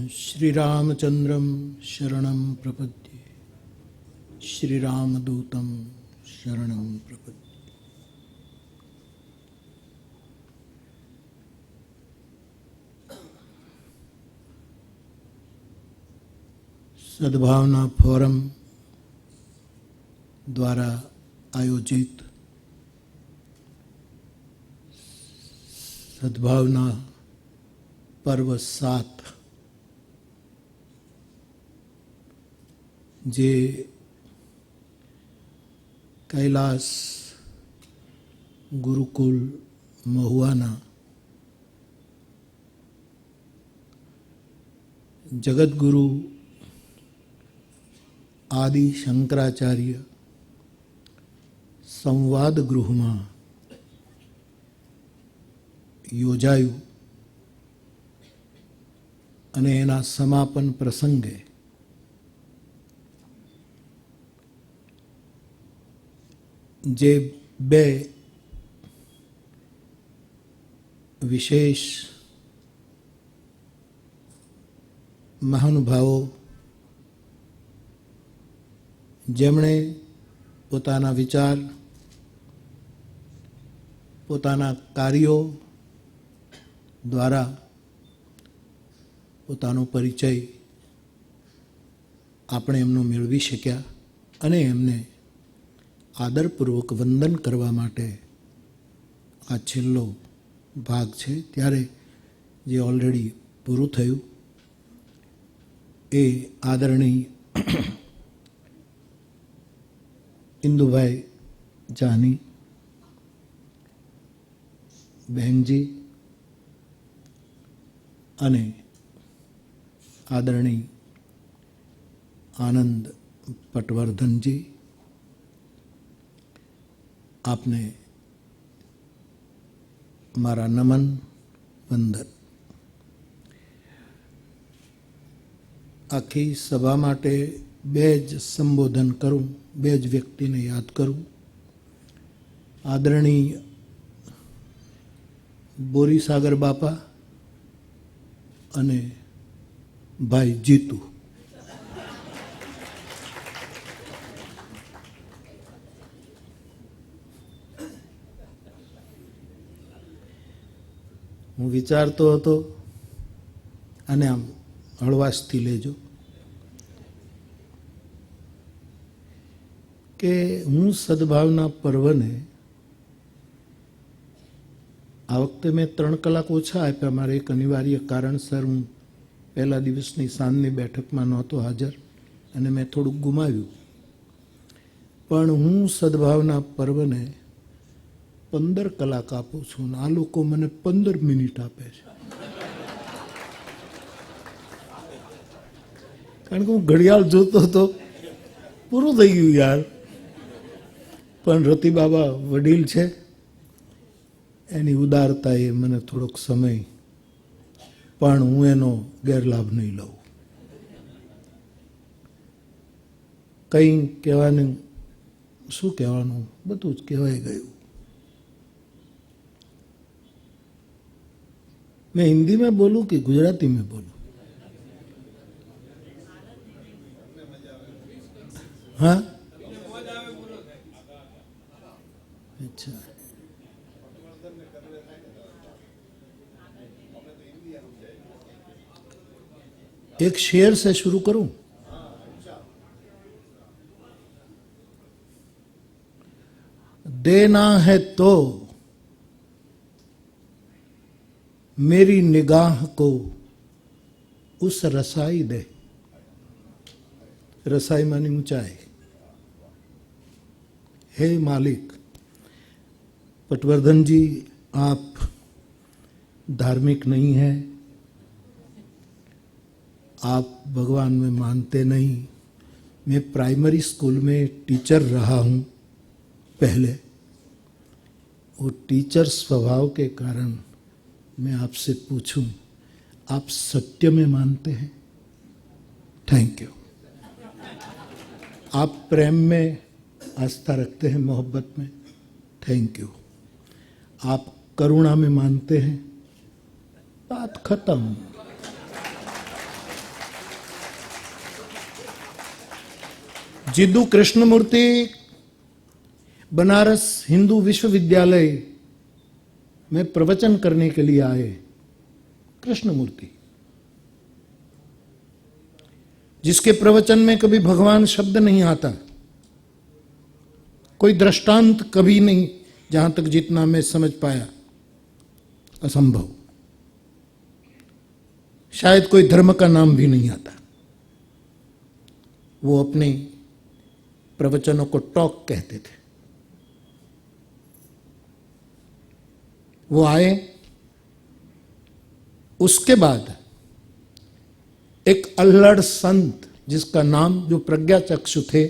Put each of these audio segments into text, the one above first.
श्रीरामचंद्रं शरणं प्रपद्ये, श्रीरामदूतं शरणं प्रपद्ये। सद्भावना फोरम द्वारा आयोजित सद्भावना पर्व 7 जे कैलास गुरुकुल महुआना जगतगुरु आदि शंकराचार्य संवाद गृह में योजायु अने एना समापन प्रसंगे जे बे विशेष महानुभावों जेमणे पोताना विचार पोताना कार्यों द्वारा पोतानो परिचय आपणे एमनो मेळवी शक्या अने एमने आदरपूर्वक वंदन करवा माटे आ छेल्लो भाग छे। त्यारे जे ऑलरेडी पूरुं थयुं ए आदरणीय इंदुभाई जानी बहनजी अने आदरणीय आनंद पटवर्धन जी आपने मारा नमन वंदन। आखी सभा माटे बेज संबोधन करूं, बेज व्यक्ति ने याद करूं। आदरणीय बोरीसागर बापा अने भाई जीतू। हूँ विचारतो हतो अने आम हळवाशथी लेजो के हूँ सद्भावना पर्वने आ वखते मैं 3 कलाक ओछा आप्या। मारे एक अनिवार्य कारणसर हूँ पहला दिवसनी सांजनी बेठकमां नहोतो हाजर अने मैं थोड़ुं गुमाव्युं, पण हूँ सद्भावना पर्वने 15 कलाक आपूं छुं। आ लोको मने 15 मिनिट आपे छे, कारण के हूँ घड़ियाळ जोतो तो पूरुं थई गयुं यार। पण रति बाबा वडील छे, एनी उदारताए मने थोड़ोक समय, पण हूँ एनो गैरलाभ नहीं लऊं। कई कहेवानुं शुं कहेवानुं बधुं ज कहेवाई गयुं। मैं हिंदी में बोलूं कि गुजराती में बोलूं? हाँ, अच्छा, एक शेर से शुरू करूं। देना है तो मेरी निगाह को उस रसाई दे। रसाई मानी ऊंचाई। हे मालिक, पटवर्धन जी आप धार्मिक नहीं हैं, आप भगवान में मानते नहीं। मैं प्राइमरी स्कूल में टीचर रहा हूँ पहले, और टीचर स्वभाव के कारण मैं आपसे पूछूं, आप सत्य में मानते हैं? Thank you. आप प्रेम में आस्था रखते हैं, मोहब्बत में? Thank you. आप करुणा में मानते हैं? बात खत्म। जिद्दू कृष्णमूर्ति बनारस हिंदू विश्वविद्यालय में प्रवचन करने के लिए आए। कृष्णमूर्ति, जिसके प्रवचन में कभी भगवान शब्द नहीं आता, कोई दृष्टांत कभी नहीं, जहां तक जितना मैं समझ पाया, असंभव। शायद कोई धर्म का नाम भी नहीं आता। वो अपने प्रवचनों को टॉक कहते थे। वो आए, उसके बाद एक अल्लड़ संत जिसका नाम, जो प्रज्ञा चक्षु थे,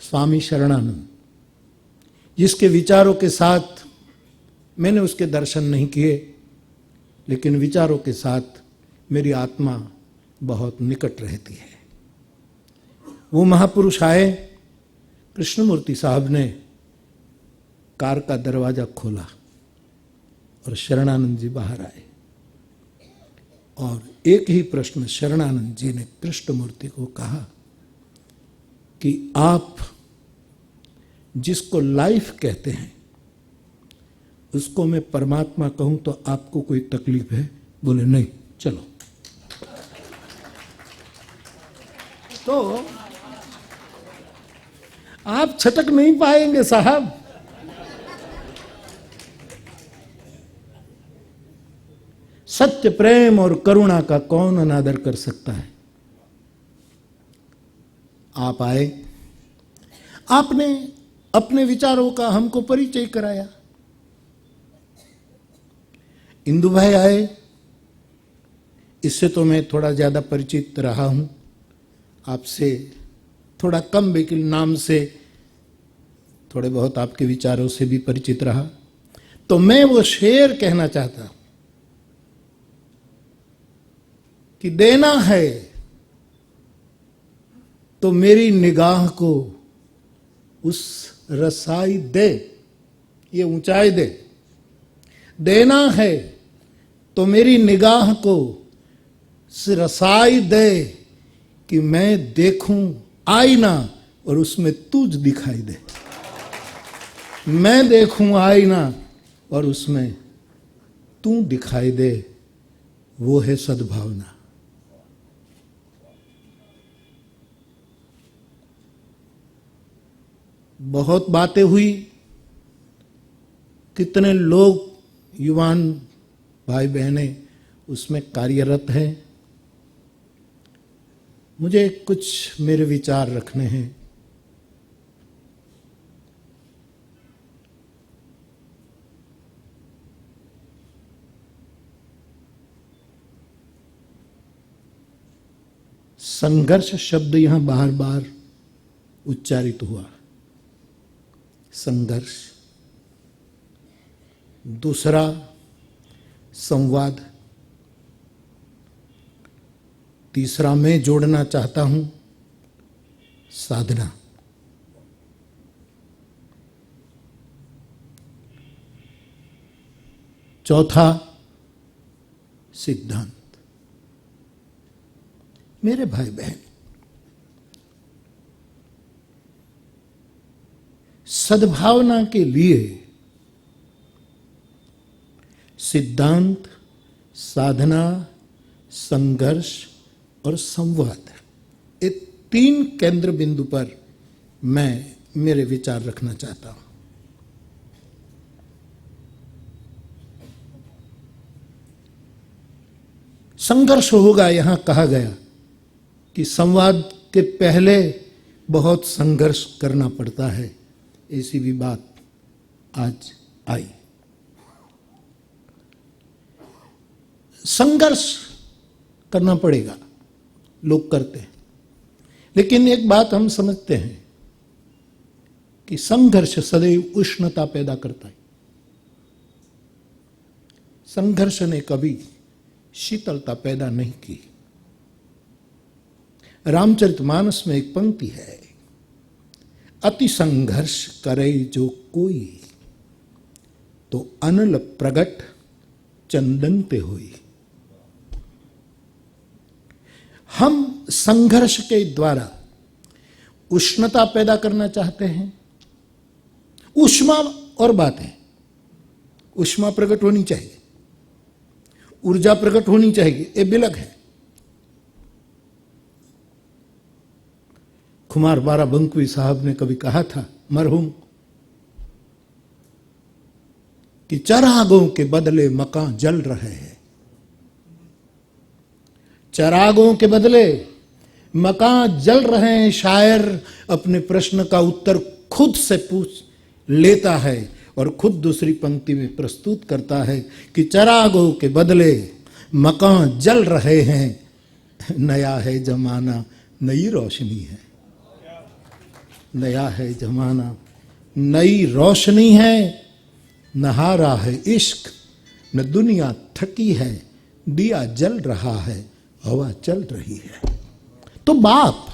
स्वामी शरणानंद, जिसके विचारों के साथ मैंने उसके दर्शन नहीं किए, लेकिन विचारों के साथ मेरी आत्मा बहुत निकट रहती है। वो महापुरुष आए। कृष्णमूर्ति साहब ने कार का दरवाजा खोला और शरणानंद जी बाहर आए, और एक ही प्रश्न शरणानंद जी ने कृष्णमूर्ति को कहा कि आप जिसको लाइफ कहते हैं उसको मैं परमात्मा कहूं तो आपको कोई तकलीफ है? बोले नहीं। चलो, तो आप छटक नहीं पाएंगे साहब। सत्य, प्रेम और करुणा का कौन अनादर कर सकता है? आप आए, आपने अपने विचारों का हमको परिचय कराया। इंदु भाई आए, इससे तो मैं थोड़ा ज्यादा परिचित रहा हूं, आपसे थोड़ा कम, लेकिन नाम से थोड़े बहुत आपके विचारों से भी परिचित रहा। तो मैं वो शेर कहना चाहता कि देना है तो मेरी निगाह को उस रसाई दे, ये ऊंचाई दे। देना है तो मेरी निगाह को रसाई दे कि मैं देखूं आईना और उसमें तुझ दिखाई दे। मैं देखूं आईना और उसमें तू दिखाई दे, वो है सद्भावना। बहुत बातें हुई, कितने लोग, युवान भाई बहनें उसमें कार्यरत हैं। मुझे कुछ मेरे विचार रखने हैं। संघर्ष शब्द यहां बार बार उच्चारित हुआ। संघर्ष, दूसरा संवाद, तीसरा मैं जोड़ना चाहता हूं साधना। चौथा सिद्धांत। मेरे भाई बहन, सद्भावना के लिए सिद्धांत, साधना, संघर्ष और संवाद, ये तीन केंद्र बिंदु पर मैं मेरे विचार रखना चाहता हूं। संघर्ष होगा, यहां कहा गया कि संवाद के पहले बहुत संघर्ष करना पड़ता है, ऐसी भी बात आज आई। संघर्ष करना पड़ेगा, लोग करते हैं, लेकिन एक बात हम समझते हैं कि संघर्ष सदैव उष्णता पैदा करता है। संघर्ष ने कभी शीतलता पैदा नहीं की। रामचरितमानस में एक पंक्ति है, अति संघर्ष करे जो कोई, तो अनल प्रगट चंदन पे होई। हम संघर्ष के द्वारा उष्णता पैदा करना चाहते हैं, ऊष्मा और बात है, ऊष्मा प्रकट होनी चाहिए, ऊर्जा प्रकट होनी चाहिए, ये बिलक है। खुमार बाराबंकी साहब ने कभी कहा था, मरहूम, कि चरागों के बदले मकान जल रहे हैं। चरागों के बदले मकान जल रहे हैं। शायर अपने प्रश्न का उत्तर खुद से पूछ लेता है और खुद दूसरी पंक्ति में प्रस्तुत करता है कि चरागों के बदले मकान जल रहे हैं। नया है जमाना, नई रोशनी है। नया है जमाना, नई रोशनी है। नहारा है इश्क, न दुनिया थकी है। दिया जल रहा है, हवा चल रही है। तो बाप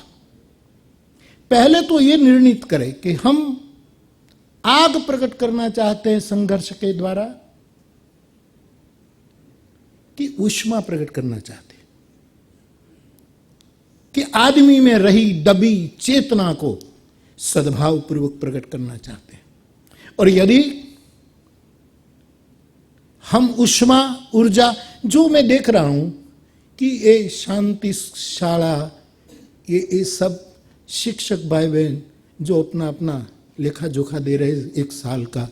पहले तो ये निर्णित करे कि हम आग प्रकट करना चाहते हैं संघर्ष के द्वारा कि ऊष्मा प्रकट करना चाहते हैं, कि आदमी में रही दबी चेतना को सद्भाव पूर्वक प्रकट करना चाहते हैं। और यदि हम ऊष्मा, ऊर्जा, जो मैं देख रहा हूं कि ये शांति शाला, ये सब शिक्षक भाई बहन जो अपना अपना लेखा जोखा दे रहे एक साल का,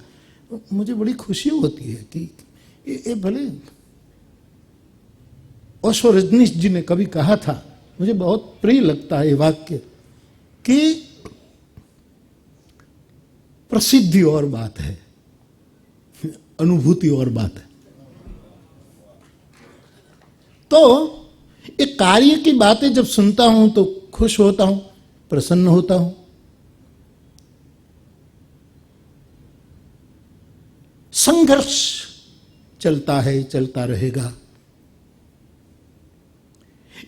मुझे बड़ी खुशी होती है कि ये भले ओशो रजनीश जी ने कभी कहा था, मुझे बहुत प्रिय लगता है ये वाक्य, कि प्रसिद्धि और बात है, अनुभूति और बात है। तो एक कार्य की बातें जब सुनता हूं तो खुश होता हूं, प्रसन्न होता हूं। संघर्ष चलता है, चलता रहेगा।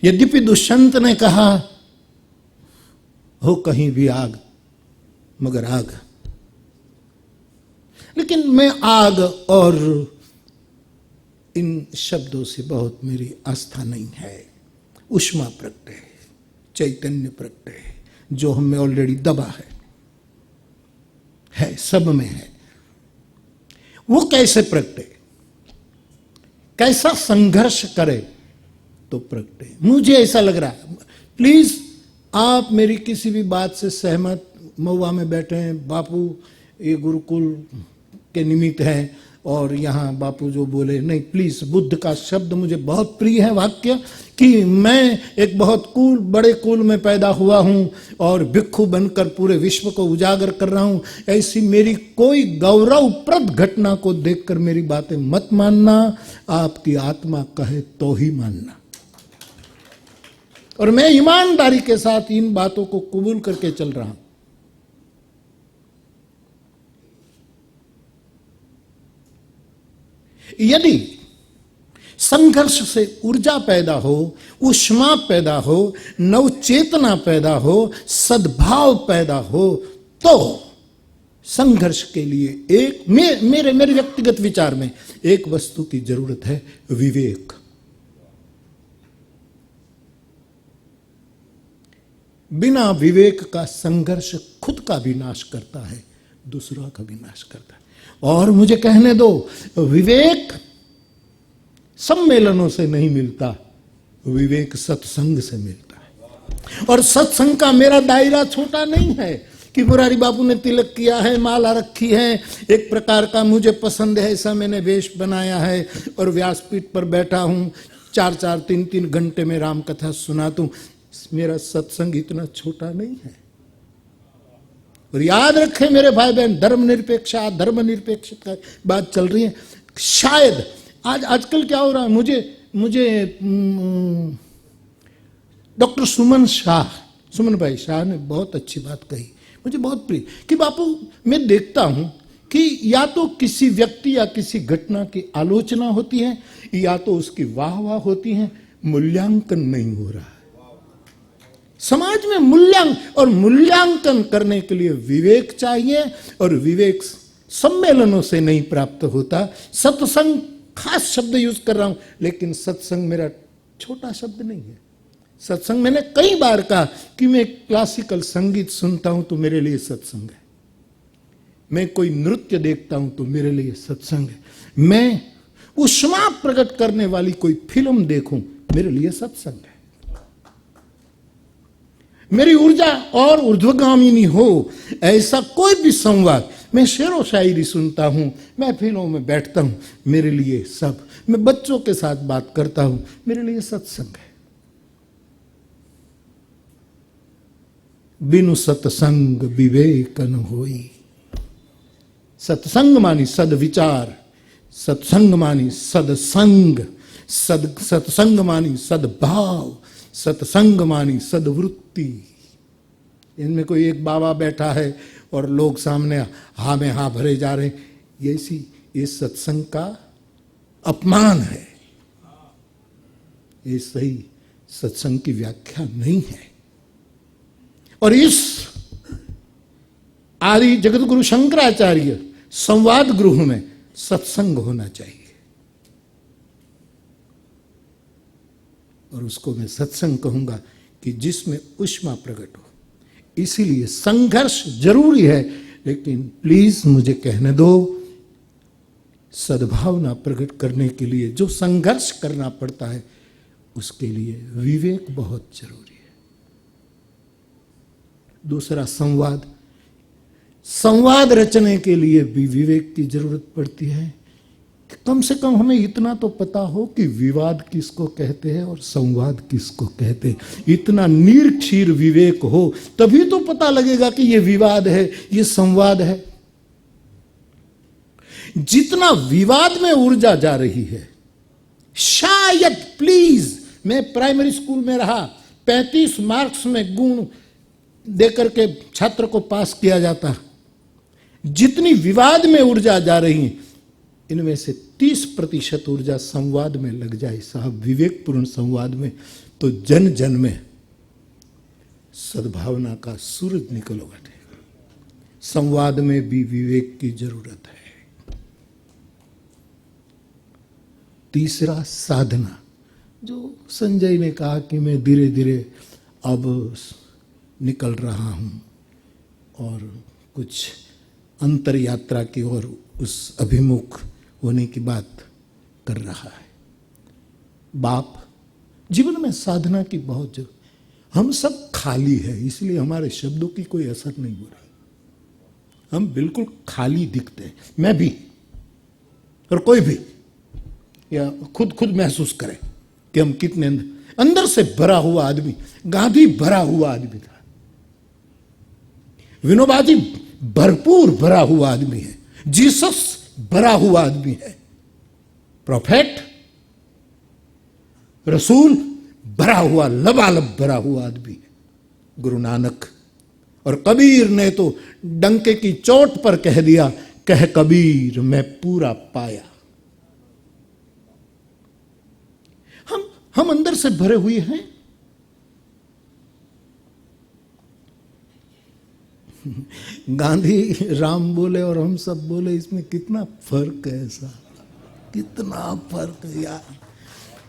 यद्यपि दुष्यंत ने कहा हो कहीं भी आग, मगर आग, लेकिन मैं आग और इन शब्दों से बहुत मेरी आस्था नहीं है। ऊष्मा प्रकट है, चैतन्य प्रकट है, जो हमें ऑलरेडी दबा है, सब में है। वो कैसे प्रकटे, कैसा संघर्ष करे तो प्रकटे। मुझे ऐसा लग रहा है, प्लीज आप मेरी किसी भी बात से सहमत, महुआ में बैठे हैं, बापू ये गुरुकुल के निमित्त है और यहाँ बापू जो बोले, नहीं प्लीज, बुद्ध का शब्द मुझे बहुत प्रिय है, वाक्य, कि मैं एक बहुत कुल, बड़े कुल में पैदा हुआ हूँ और भिक्षु बनकर पूरे विश्व को उजागर कर रहा हूँ। ऐसी मेरी कोई गौरवप्रद घटना को देखकर मेरी बातें मत मानना, आपकी आत्मा कहे तो ही मानना। और मैं ईमानदारी के साथ इन बातों को कबूल करके चल रहा हूं। यदि संघर्ष से ऊर्जा पैदा हो, ऊष्मा पैदा हो, नवचेतना पैदा हो, सद्भाव पैदा हो, तो संघर्ष के लिए एक मेरे व्यक्तिगत विचार में एक वस्तु की जरूरत है, विवेक। बिना विवेक का संघर्ष खुद का भी नाश करता है, दूसरा का भी नाश करता है। और मुझे कहने दो, विवेक सम्मेलनों से नहीं मिलता, विवेक सत्संग से मिलता है। और सत्संग का मेरा दायरा छोटा नहीं है कि मुरारी बापू ने तिलक किया है, माला रखी है, एक प्रकार का मुझे पसंद है ऐसा मैंने वेश बनाया है और व्यासपीठ पर बैठा हूं, 4-4, 3-3 घंटे में राम कथा सुनाता हूं। मेरा सत्संग इतना छोटा नहीं है। और याद रखें मेरे भाई बहन, धर्मनिरपेक्ष का बात चल रही है। शायद आजकल क्या हो रहा है, मुझे डॉक्टर सुमन भाई शाह ने बहुत अच्छी बात कही, मुझे बहुत प्रिय, कि बापू मैं देखता हूं कि या तो किसी व्यक्ति या किसी घटना की आलोचना होती है या तो उसकी वाह होती है, मूल्यांकन नहीं हो रहा है। समाज में मूल्यांकन करने के लिए विवेक चाहिए और विवेक सम्मेलनों से नहीं प्राप्त होता। सत्संग, खास शब्द यूज कर रहा हूं, लेकिन सत्संग मेरा छोटा शब्द नहीं है। सत्संग, मैंने कई बार कहा कि मैं क्लासिकल संगीत सुनता हूं तो मेरे लिए सत्संग है, मैं कोई नृत्य देखता हूं तो मेरे लिए सत्संग है, मैं उष्मा प्रकट करने वाली कोई फिल्म देखूं मेरे लिए सत्संग है। मेरी ऊर्जा और ऊर्ध्वगामिनी हो ऐसा कोई भी संवाद, मैं शेर व शायरी सुनता हूं, मैं फिल्मों में बैठता हूं, मेरे लिए सब, मैं बच्चों के साथ बात करता हूं, मेरे लिए सत्संग है। बिनु सत्संग विवेक न होई। सत्संग मानी सदविचार, सत्संग मानी सदसंग, सत्संग मानी सद्भाव, सत्संग मानी सद्वृत्ति। इनमें कोई एक बाबा बैठा है और लोग सामने हा में हा भरे जा रहे हैं, ये सत्संग का अपमान है, ये सही सत्संग की व्याख्या नहीं है। और इस आदि जगत गुरु शंकराचार्य संवाद गृह में सत्संग होना चाहिए, और उसको मैं सत्संग कहूंगा कि जिसमें उष्मा प्रकट हो। इसीलिए संघर्ष जरूरी है, लेकिन प्लीज मुझे कहने दो, सद्भावना प्रकट करने के लिए जो संघर्ष करना पड़ता है उसके लिए विवेक बहुत जरूरी है। दूसरा, संवाद रचने के लिए भी विवेक की जरूरत पड़ती है। कम से कम हमें इतना तो पता हो कि विवाद किसको कहते हैं और संवाद किसको कहते हैं। इतना निरक्षीर विवेक हो तभी तो पता लगेगा कि ये विवाद है, ये संवाद है। जितना विवाद में ऊर्जा जा रही है, शायद प्लीज, मैं प्राइमरी स्कूल में रहा, 35 मार्क्स में गुण देकर के छात्र को पास किया जाता। जितनी विवाद में ऊर्जा जा रही है, इनमें से 30% ऊर्जा संवाद में लग जाए साहब, विवेकपूर्ण संवाद में, तो जन जन में सद्भावना का सूरज निकल उठेगा। संवाद में भी विवेक की जरूरत है। तीसरा, साधना। जो संजय ने कहा कि मैं धीरे धीरे अब निकल रहा हूं और कुछ अंतर यात्रा की ओर उस अभिमुख होने की बात कर रहा है। बाप, जीवन में साधना की बहुत जरूरत। हम सब खाली है, इसलिए हमारे शब्दों की कोई असर नहीं हो रही। हम बिल्कुल खाली दिखते हैं, मैं भी और कोई भी, या खुद महसूस करें कि हम कितने अंदर से भरा हुआ आदमी। गांधी भरा हुआ आदमी था, विनोबा जी भरपूर भरा हुआ आदमी है, जीसस भरा हुआ आदमी है, प्रोफेट रसूल भरा हुआ, लबालब भरा हुआ आदमी है, गुरु नानक। और कबीर ने तो डंके की चोट पर कह दिया, कह कबीर मैं पूरा पाया। हम अंदर से भरे हुए हैं। गांधी राम बोले और हम सब बोले, इसमें कितना फर्क है ऐसा, कितना फर्क है यार।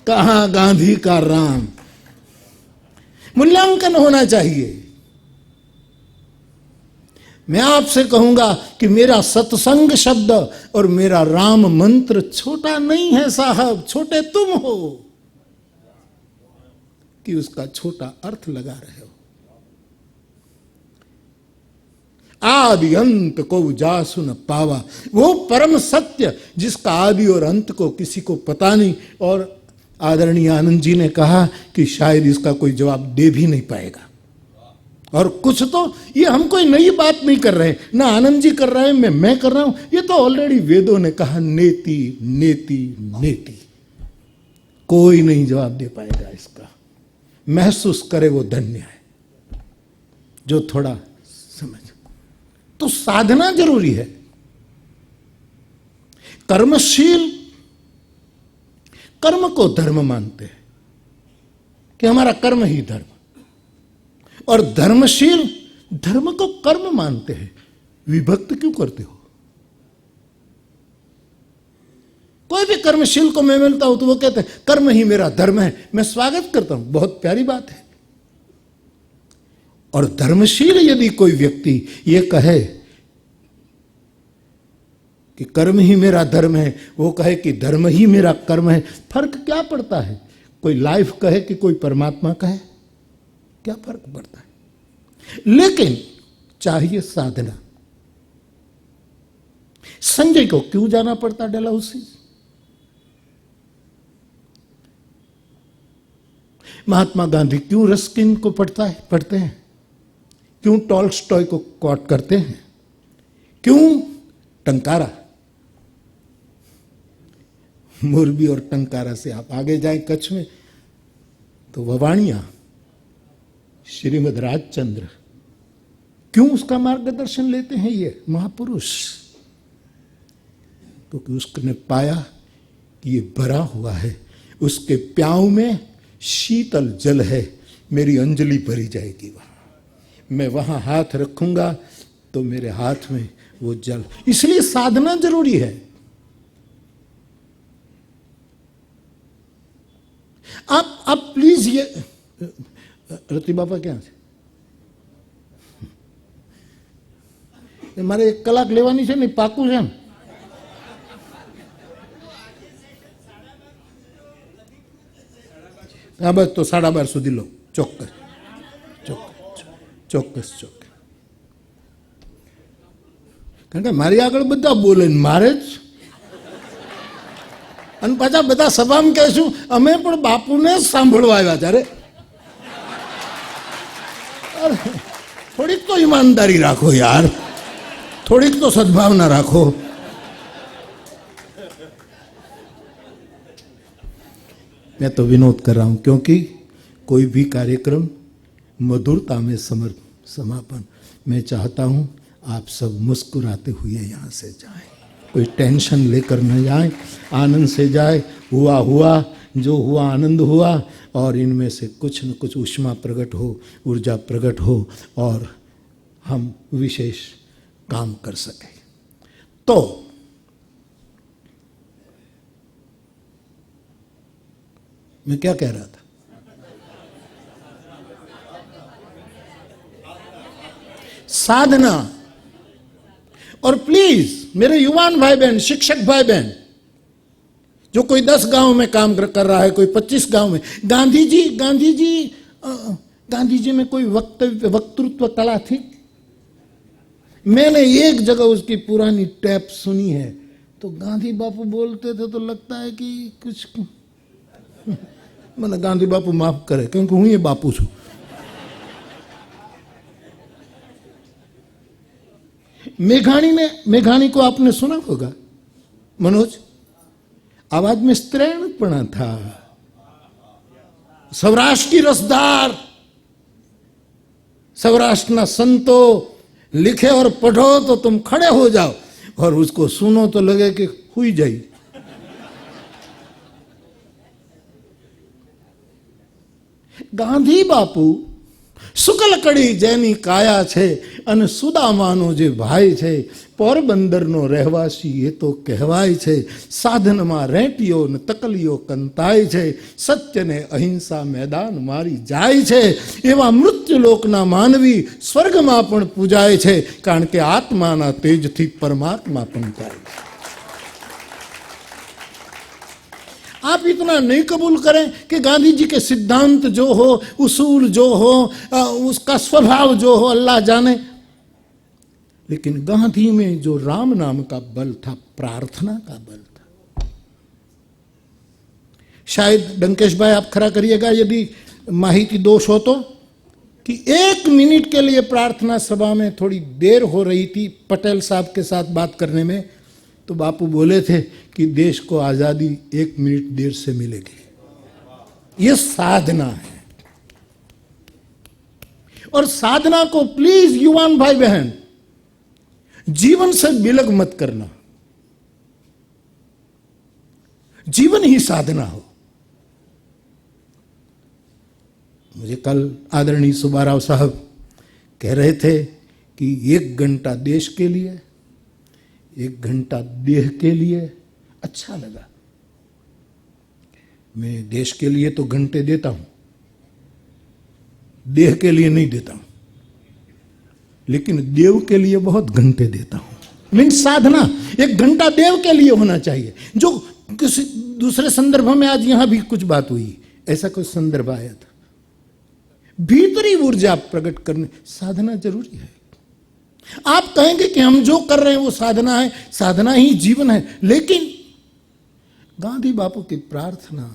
कहां गांधी का राम? मूल्यांकन होना चाहिए। मैं आपसे कहूंगा कि मेरा सत्संग शब्द और मेरा राम मंत्र छोटा नहीं है साहब, छोटे तुम हो कि उसका छोटा अर्थ लगा रहे हो। आदि अंत को जासु न पावा, वो परम सत्य जिसका आदि और अंत को किसी को पता नहीं। और आदरणीय आनंद जी ने कहा कि शायद इसका कोई जवाब दे भी नहीं पाएगा। और कुछ तो ये हम कोई नई बात नहीं कर रहे, ना आनंद जी कर रहे हैं, मैं कर रहा हूं, ये तो ऑलरेडी वेदों ने कहा, नेति नेति नेति। कोई नहीं जवाब दे पाएगा इसका। महसूस करे वो धन्य है जो थोड़ा समझ। तो साधना जरूरी है। कर्मशील कर्म को धर्म मानते हैं कि हमारा कर्म ही धर्म, और धर्मशील धर्म को कर्म मानते हैं। विभक्त क्यों करते हो? कोई भी कर्मशील को मैं मिलता हूं तो वो कहते हैं कर्म ही मेरा धर्म है। मैं स्वागत करता हूं, बहुत प्यारी बात है। और धर्मशील यदि कोई व्यक्ति ये कहे कि कर्म ही मेरा धर्म है, वो कहे कि धर्म ही मेरा कर्म है, फर्क क्या पड़ता है? कोई लाइफ कहे कि कोई परमात्मा कहे, क्या फर्क पड़ता है? लेकिन चाहिए साधना। संजय को क्यों जाना पड़ता डलहौसी? महात्मा गांधी क्यों रस्किन को पढ़ते हैं? क्यों टॉल्स्टॉय को कोट करते हैं? क्यों टंकारा? मोरबी और टंकारा से आप आगे जाएं कच्छ में तो ववाणिया, श्रीमद राजचंद्र, क्यों उसका मार्गदर्शन लेते हैं ये महापुरुष? क्योंकि उसने पाया कि ये भरा हुआ है, उसके प्याऊ में शीतल जल है, मेरी अंजलि भरी जाएगी वहां, मैं वहां हाथ रखूंगा तो मेरे हाथ में वो जल। इसलिए साधना जरूरी है। आप प्लीज ये रति बापा क्या मारे 1 કલાક લેવાની છે ને, પાકું છે ને? હા બસ તો 12:30 સુધી લો, ચોક્કસ ચોક્કસ ચોક્કસ. કારણ કે મારી આગળ બધા બોલે ને મારે જ, અને પાછા બધા સભામાં કહેશું અમે પણ બાપુને જ સાંભળવા આવ્યા. ત્યારે થોડીક તો ઈમાનદારી રાખો યાર, થોડીક તો સद्भावना રાખो. मैं तो विनोद कर रहा हूं क्योंकि कोई भी कार्यक्रम मधुरता में समापन मैं चाहता हूं आप सब मुस्कुराते हुए यहाँ से जाएं, कोई टेंशन लेकर न जाएं, आनंद से जाए. हुआ हुआ, जो हुआ आनंद हुआ, और इनमें से कुछ न कुछ ऊष्मा प्रकट हो, ऊर्जा प्रकट हो और हम विशेष काम कर सके. तो मैं क्या कह रहा था? साधना. और प्लीज मेरे युवान भाई बहन, शिक्षक भाई बहन, जो कोई 10 गांव में काम कर रहा है, कोई 25 गांव में, गांधी जी में कोई वक्तृत्व कला थी? मैंने एक जगह उसकी पुरानी टैप सुनी है, तो गांधी बापू बोलते थे तो लगता है कि कुछ, मैंने गांधी बापू माफ करे क्योंकि हूं ये बापू छू. मेघानी को आपने सुना होगा मनोज, आवाज में स्त्रैणपणा था. सौराष्ट्र की रसदार, सौराष्ट्र ना संतो लिखे और पढ़ो तो तुम खड़े हो जाओ, और उसको सुनो तो लगे कि हुई जाई. गांधी बापू શુકલ કડી જેની કાયા છે અને સુદામાનો જે ભાઈ છે, પોરબંદરનો રહેવાસી એ તો કહેવાય છે. સાધનમાં રેંટીઓ ને તકલીઓ કંતાય છે, સત્યને અહિંસા મેદાન મારી જાય છે. એવા મૃત્યુલોકના માનવી સ્વર્ગમાં પણ પૂજાય છે, કારણ કે આત્માના તેજથી પરમાત્મા પંચાય છે. आप इतना नहीं कबूल करें कि गांधी जी के सिद्धांत जो हो, उसूल जो हो, उसका स्वभाव जो हो अल्लाह जाने, लेकिन गांधी में जो राम नाम का बल था, प्रार्थना का बल था. शायद डंकेश भाई आप खरा करिएगा यदि माहिती दोष हो तो, कि 1 मिनट के लिए प्रार्थना सभा में थोड़ी देर हो रही थी पटेल साहब के साथ बात करने में, तो बापू बोले थे कि देश को आजादी 1 मिनट देर से मिलेगी. ये साधना है. और साधना को प्लीज युवान भाई बहन जीवन से बिलग मत करना. जीवन ही साधना हो. मुझे कल आदरणीय सुब्बाराव साहब कह रहे थे कि 1 घंटा देश के लिए, 1 घंटा देह के लिए. अच्छा लगा. मैं देश के लिए तो घंटे देता हूं, देह के लिए नहीं देता हूं, लेकिन देव के लिए बहुत घंटे देता हूं। मीन्स साधना 1 घंटा देव के लिए होना चाहिए। जो किसी दूसरे संदर्भ में आज यहां भी कुछ बात हुई, ऐसा कोई संदर्भ आया था, भीतरी ऊर्जा प्रकट करने साधना जरूरी है। आप कहेंगे कि हम जो कर रहे हैं वो साधना है, साधना ही जीवन है, लेकिन गांधी बापू की प्रार्थना,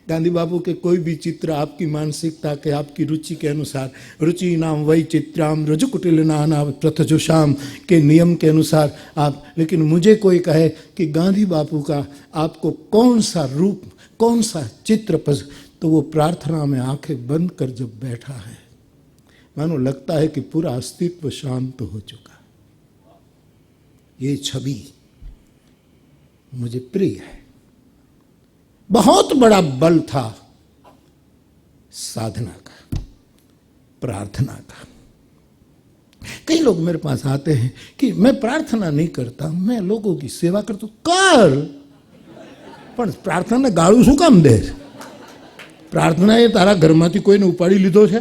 गांधी बापू के कोई भी चित्र आपकी मानसिकता के, आपकी रुचि के अनुसार, रुचि नाम वही चित्राम रजुकुटिल नाना प्रथजुषाम के नियम के अनुसार आप, लेकिन मुझे कोई कहे कि गांधी बापू का आपको कौन सा रूप, कौन सा चित्र पसंद, तो वो प्रार्थना में आंखें बंद कर जब बैठा है, मानो लगता है कि पूरा अस्तित्व शांत हो चुका। ये छवि मुझे प्रिय है। बहुत बड़ा बल था साधना का, प्रार्थना का। कई लोग मेरे पास आते हैं कि मैं प्रार्थना नहीं करता, मैं लोगों की सेवा करता हूं। कर, पण प्रार्थना गाળું શું કામ દે? प्रार्थना એ તારા ઘરમાંથી કોઈને ઉપાડી લીધો છે?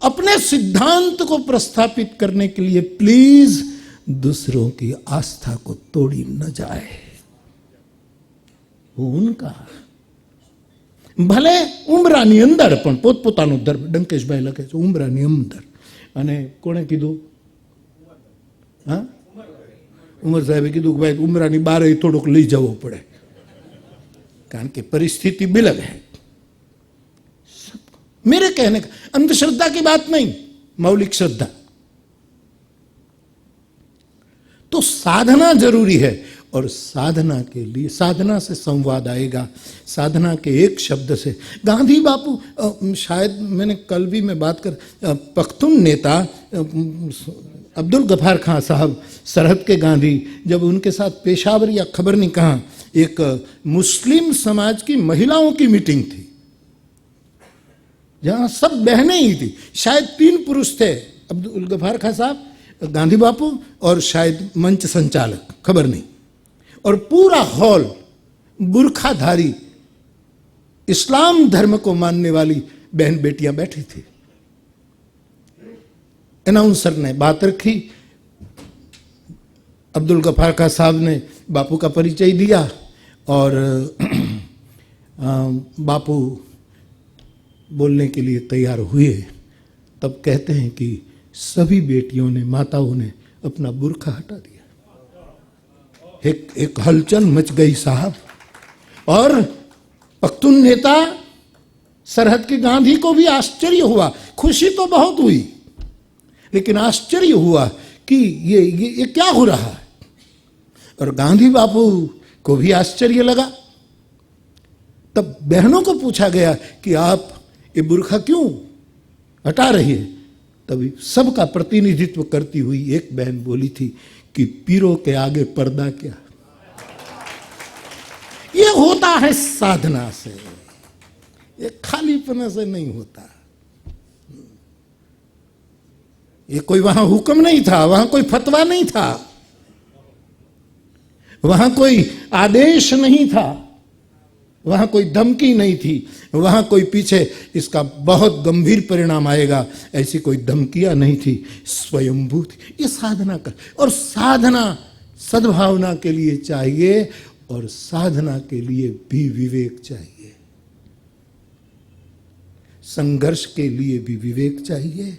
अपने सिद्धांत को प्रस्थापित करने के लिए प्लीज दूसरों की आस्था को तोड़ी न जाए। वो उनका भले ઉમરાની અંદર પણ પોતપોતાનો ધર્મ, ડંકેશભાઈ લખે છે ઉમરાની અંદર, અને કોણે કીધું? હા, ઉમર સાહેબે કીધું કે ભાઈ ઉમરાની બારે થોડુંક લઈ જવો પડે, કારણ કે પરિસ્થિતિ बिलग है। मेरे कहने का अंधश्रद्धा की बात नहीं, मौलिक श्रद्धा। तो साधना जरूरी है, और साधना के लिए, साधना से संवाद आएगा, साधना के एक शब्द से। गांधी बापू, शायद मैंने कल भी मैं बात कर, पख्तून नेता अब्दुल गफार खां साहब, सरहद के गांधी, जब उनके साथ पेशावर या खबर नहीं कहाँ एक मुस्लिम समाज की महिलाओं की मीटिंग थी, जहां सब बहनें ही थी, शायद 3 पुरुष थे, अब्दुल गफार खां साहब, गांधी बापू और शायद मंच संचालक, खबर नहीं, और पूरा हॉल बुर्खाधारी इस्लाम धर्म को मानने वाली बहन बेटियां बैठी थी। अनाउंसर ने बात रखी, अब्दुल गफार खां साहब ने बापू का परिचय दिया, और बापू बोलने के लिए तैयार हुए। तब कहते हैं कि सभी बेटियों ने, माताओं ने अपना बुर्खा हटा दिया। एक हलचल मच गई साहब, और पख्तून नेता सरहद के गांधी को भी आश्चर्य हुआ। खुशी तो बहुत हुई, लेकिन आश्चर्य हुआ कि ये क्या हो रहा है। और गांधी बापू को भी आश्चर्य लगा। तब बहनों को पूछा गया कि आप ये बुर्खा क्यों हटा रही है? तभी सबका प्रतिनिधित्व करती हुई एक बहन बोली थी कि पीरों के आगे पर्दा क्या। ये होता है साधना से, ये खालीपना से नहीं होता। ये कोई वहां हुक्म नहीं था, वहां कोई फतवा नहीं था, वहां कोई आदेश नहीं था, वहां कोई धमकी नहीं थी, वहां कोई पीछे इसका बहुत गंभीर परिणाम आएगा ऐसी कोई धमकियां नहीं थी, स्वयंभू थी। ये साधना कर, और साधना सद्भावना के लिए चाहिए, और साधना के लिए भी विवेक चाहिए, संघर्ष के लिए भी विवेक चाहिए,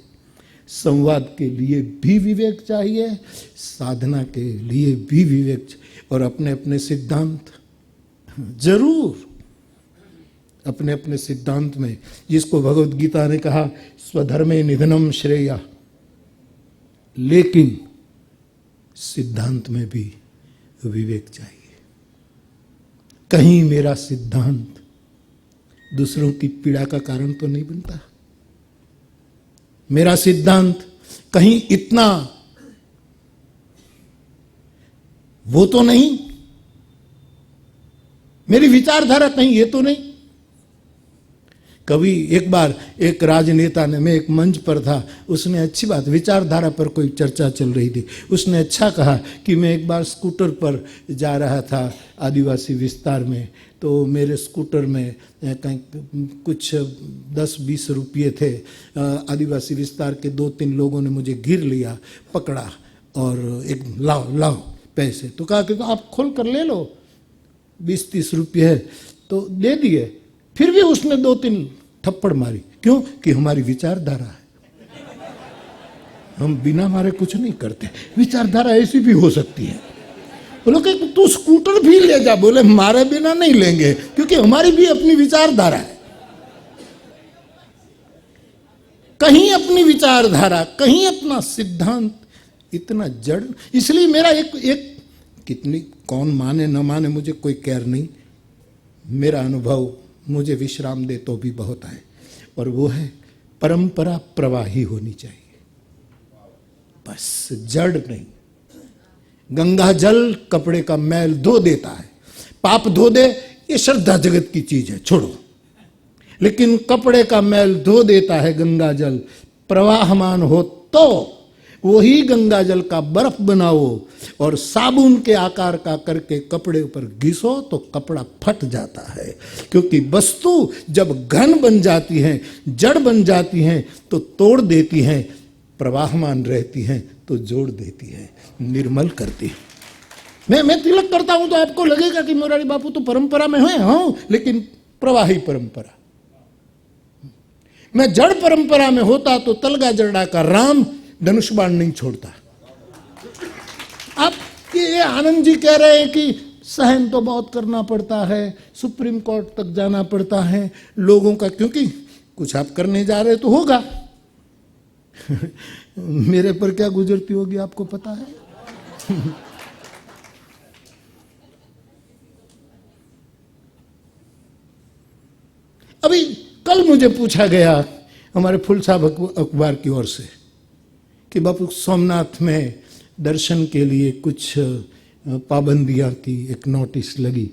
संवाद के लिए भी विवेक चाहिए, साधना के लिए भी विवेक चाहिए, और अपने अपने सिद्धांत जरूर, अपने अपने सिद्धांत में, जिसको भगवत गीता ने कहा स्वधर्मे निधनम श्रेया, लेकिन सिद्धांत में भी विवेक चाहिए। कहीं मेरा सिद्धांत दूसरों की पीड़ा का कारण तो नहीं बनता, मेरा सिद्धांत कहीं इतना वो तो नहीं, मेरी विचारधारा कहीं ये तो नहीं कभी एक बार एक राजनेता ने, मैं एक मंच पर था, उसने अच्छी बात, विचारधारा पर कोई चर्चा चल रही थी, उसने अच्छा कहा कि मैं एक बार स्कूटर पर जा रहा था आदिवासी विस्तार में, तो मेरे स्कूटर में कहीं कुछ 10-20 रुपये थे। आदिवासी विस्तार के 2-3 लोगों ने मुझे घेर लिया, पकड़ा और एक लाओ लाओ पैसे, तो कहा कि तो आप खोल कर ले लो, 20-30 रुपये है, तो दे दिए। फिर भी उसने 2-3 थप्पड़ मारी। क्यों? कि हमारी विचारधारा है, हम बिना मारे कुछ नहीं करते। विचारधारा ऐसी भी हो सकती है। बोलो कि तू स्कूटर भी ले जा, बोले मारे बिना नहीं लेंगे, क्योंकि हमारी भी अपनी विचारधारा है। कहीं अपनी विचारधारा, कहीं अपना सिद्धांत, इतना जड़। इसलिए मेरा एक कितनी, कौन माने न माने मुझे कोई कैर नहीं, मेरा अनुभव मुझे विश्राम दे तो भी बहुत है, और वो है परंपरा प्रवाही होनी चाहिए, बस जड़ नहीं। गंगा जल कपड़े का मैल धो देता है, पाप धो दे, ये श्रद्धा जगत की चीज है, छोड़ो। लेकिन कपड़े का मैल धो देता है गंगा जल, प्रवाहमान हो तो वही गंगा जल का बर्फ बनाओ और साबुन के आकार का करके कपड़े पर घिसो तो कपड़ा फट जाता है। क्योंकि वस्तु जब घन बन जाती है, जड़ बन जाती है, तो तोड़ देती है, प्रवाहमान रहती है तो जोड़ देती है, निर्मल करती है। मैं तिलक करता हूं तो आपको लगेगा कि मोरारी बापू तो परंपरा में है, हाँ, लेकिन प्रवाही परंपरा। मैं जड़ परंपरा में होता तो तलगा जड़ा का राम धनुष बाण नहीं छोड़ता। आप ये आनंद जी कह रहे हैं कि सहन तो बहुत करना पड़ता है, सुप्रीम कोर्ट तक जाना पड़ता है लोगों का, क्योंकि कुछ आप करने जा रहे तो होगा। मेरे पर क्या गुजरती होगी आपको पता है। अभी कल मुझे पूछा गया हमारे फुल साहब अखबार की ओर से कि बापू सोमनाथ में दर्शन के लिए कुछ पाबंदियां की एक नोटिस लगी,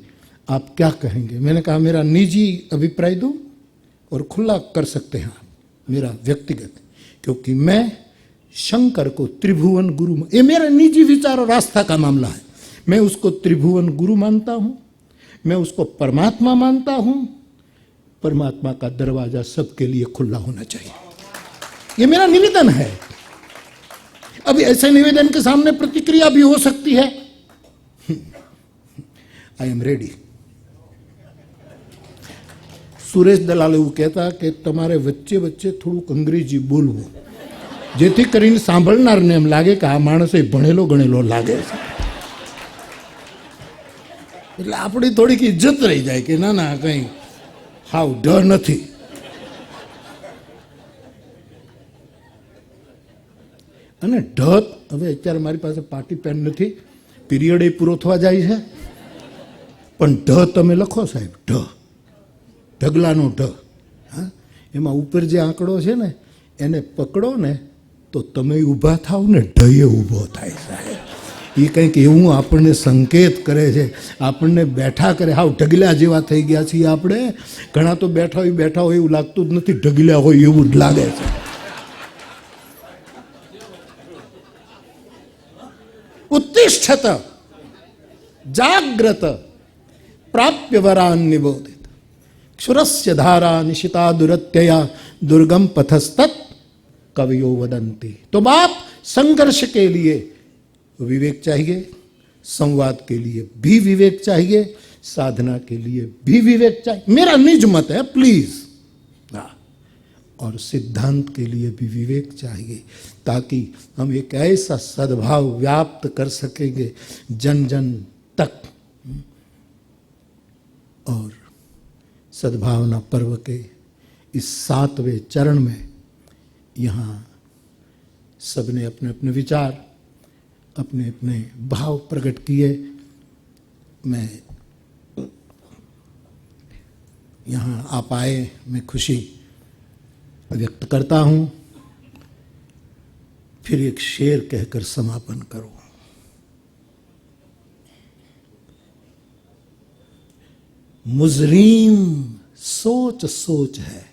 आप क्या कहेंगे? मैंने कहा मेरा निजी अभिप्राय दूं और खुला कर सकते हैं आप, मेरा व्यक्तिगत, क्योंकि मैं शंकर को त्रिभुवन गुरु, ये मेरा निजी विचार और आस्था का मामला है। मैं उसको त्रिभुवन गुरु मानता हूं, मैं उसको परमात्मा मानता हूं। परमात्मा का दरवाजा सबके लिए खुला होना चाहिए, ये मेरा निवेदन है। अभी ऐसे निवेदन के सामने प्रतिक्रिया भी हो सकती है। I am ready. Suresh Dalal એવું કહેતા કે તમારે વચ્ચે વચ્ચે થોડુંક અંગ્રેજી બોલવું, જેથી કરીને સાંભળનારને એમ લાગે કે આ માણસ ભણેલો ગણેલો લાગે છે, એટલે આપણી થોડીક ઇજ્જત રહી જાય કે ના ના કંઈ હાવ ઢ નથી. અને ઢ હવે અત્યારે મારી પાસે પાર્ટી પેન નથી, પીરિયડ એ પૂરો થવા જાય છે, પણ ઢ તમે લખો સાહેબ, ઢ ઢગલાનો ઢ, હા, એમાં ઉપર જે આંકડો છે ને એને પકડો ને તો તમે ઊભા થાવ ને ઢએ ઊભો થાય સાહેબ. એ કંઈક એવું આપણને સંકેત કરે છે, આપણને બેઠા કરે. હાવ ઢગલા જેવા થઈ ગયા છીએ આપણે. ઘણા તો બેઠા હોય એવું લાગતું જ નથી, ઢગલા હોય એવું જ લાગે છે. उत्तिष्ठत जाग्रत प्राप्य वरान निबोधित क्षुरस्य धारा निशिता दुरत्यया दुर्गम पथस्तत् कवियो वदंती. तो बाप, संघर्ष के लिए विवेक चाहिए, संवाद के लिए भी विवेक चाहिए, साधना के लिए भी विवेक चाहिए. मेरा निज मत है, प्लीज. और सिद्धांत के लिए भी विवेक चाहिए, ताकि हम एक ऐसा सद्भाव व्याप्त कर सकेंगे जन जन तक. और सद्भावना पर्व के इस 7वें चरण में यहाँ सबने अपने अपने विचार, अपने अपने भाव प्रकट किए. मैं यहाँ आप आए, मैं खुशी व्यक्त करता हूं. फिर एक शेर कहकर समापन करूं. मुजरीम सोच सोच है,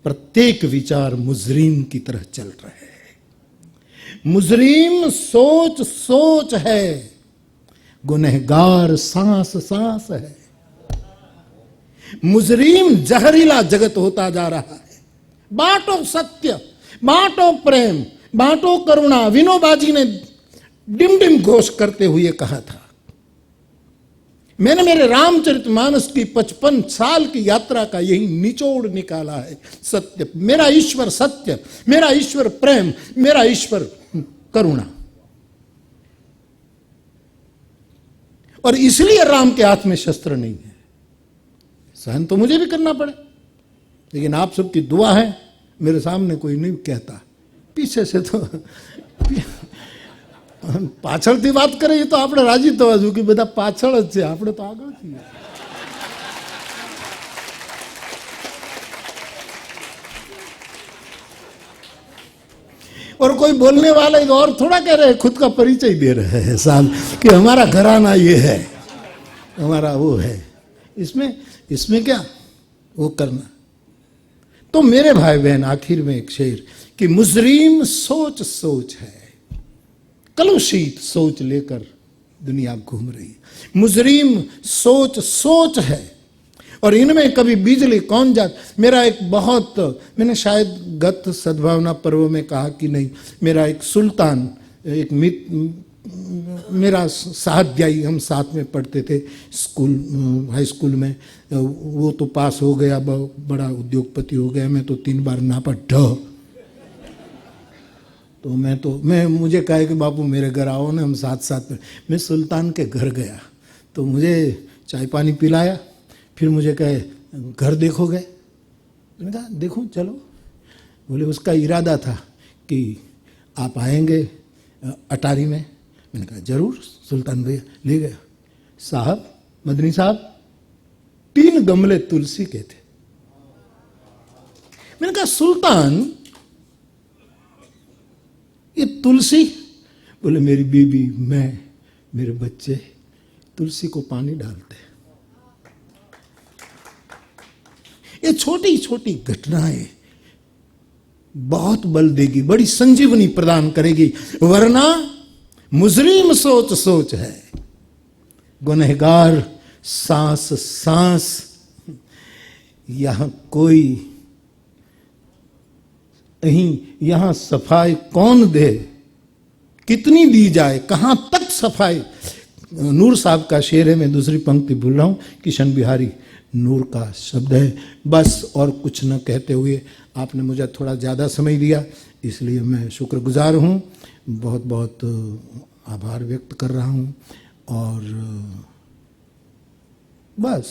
प्रत्येक विचार मुजरिम की तरह चल रहे हैं। मुजरिम सोच सोच है, गुनहगार सांस सांस है। मुजरिम जहरीला जगत होता जा रहा है। बांटो सत्य, बांटो प्रेम, बांटो करुणा। विनोबाजी ने डिम डिम घोष करते हुए कहा था। मैंने मेरे रामचरितमानस की 55 साल की यात्रा का यही निचोड़ निकाला है। सत्य, मेरा ईश्वर सत्य, मेरा ईश्वर प्रेम, मेरा ईश्वर करुणा। और इसलिए राम के हाथ में शस्त्र नहीं है। सहन तो मुझे भी करना पड़े, लेकिन आप सबकी दुआ है। मेरे सामने कोई नहीं कहता, पीछे से तो પાછળથી વાત કરીએ તો આપણે રાજી થવા જોઈએ કે બધા પાછળ જ છે, આપણે તો આગળ છીએ। और कोई बोलने वाले तो और थोड़ा कह रहे हैं, खुद का परिचय दे रहे हैं साहब कि हमारा घराना ये है, हमारा वो है। इसमें क्या वो करना। तो मेरे भाई बहन, आखिर में एक शेर कि मुजरिम सोच सोच है, कलुषित सोच लेकर दुनिया घूम रही है। मुजरिम सोच सोच है, और इनमें कभी बिजली कौन जात। मेरा एक बहुत, मैंने शायद गत सद्भावना पर्व में कहा कि नहीं, मेरा एक सुल्तान, एक मेरा सहाध्यायी, हम साथ में पढ़ते थे स्कूल, हाई स्कूल में। वो तो पास हो गया, बड़ा उद्योगपति हो गया। मैं तो 3 बार नापा ढ। तो मैं मुझे कहा कि बापू मेरे घर आओ ना, हम साथ साथ में। मैं सुल्तान के घर गया तो मुझे चाय पानी पिलाया, फिर मुझे कहे घर देखोगे? मैंने कहा देखो चलो। बोले उसका इरादा था कि आप आएंगे अटारी में। मैंने कहा जरूर सुल्तान भैया। ले गया। साहब, मदनी साहब, 3 गमले तुलसी के थे। मैंने कहा सुल्तान ये तुलसी? बोले मेरी बीबी, मैं, मेरे बच्चे तुलसी को पानी डालते हैं। ये छोटी छोटी घटनाएं बहुत बल देगी, बड़ी संजीवनी प्रदान करेगी। वरना मुजरिम सोच सोच है, गुनहगार सांस सांस। यहां कोई यहां सफाई कौन दे, कितनी दी जाए, कहां तक सफाई। नूर साहब का शेर है, मैं दूसरी पंक्ति भूल रहा हूं, किशन बिहारी नूर का शब्द है। बस और कुछ न कहते हुए आपने मुझे थोड़ा ज़्यादा समय दिया, इसलिए मैं शुक्रगुजार हूं, बहुत बहुत आभार व्यक्त कर रहा हूं। और बस